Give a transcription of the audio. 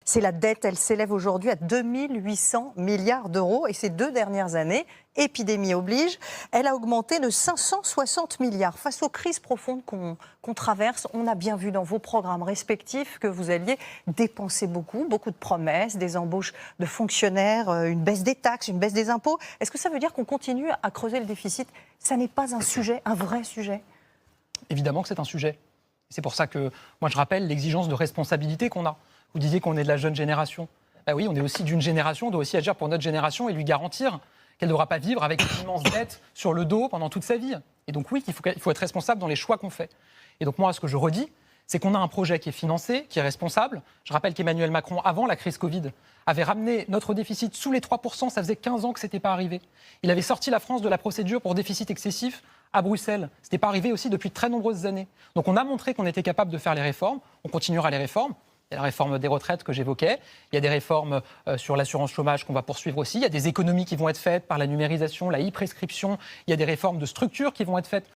C'est la dette, elle s'élève aujourd'hui à 2800 milliards d'euros. Et ces 2 dernières années, épidémie oblige, elle a augmenté de 560 milliards. Face aux crises profondes qu'on traverse, on a bien vu dans vos programmes respectifs que vous alliez dépenser beaucoup de promesses, des embauches de fonctionnaires, une baisse des taxes, une baisse des impôts. Est-ce que ça veut dire qu'on continue à creuser le déficit? Ça n'est pas un sujet, un vrai sujet? Évidemment que c'est un sujet. C'est pour ça que moi je rappelle l'exigence de responsabilité qu'on a. Vous disiez qu'on est de la jeune génération. Ben oui, on est aussi d'une génération, on doit aussi agir pour notre génération et lui garantir qu'elle ne devra pas vivre avec une immense dette sur le dos pendant toute sa vie. Et donc oui, il faut être responsable dans les choix qu'on fait. Et donc moi, ce que je redis, c'est qu'on a un projet qui est financé, qui est responsable. Je rappelle qu'Emmanuel Macron, avant la crise Covid, avait ramené notre déficit sous les 3%, ça faisait 15 ans que ce n'était pas arrivé. Il avait sorti la France de la procédure pour déficit excessif à Bruxelles. Ce n'était pas arrivé aussi depuis de très nombreuses années. Donc on a montré qu'on était capable de faire les réformes, on continuera les réformes. Il y a la réforme des retraites que j'évoquais, il y a des réformes sur l'assurance chômage qu'on va poursuivre aussi, il y a des économies qui vont être faites par la numérisation, la e-prescription, il y a des réformes de structure qui vont être faites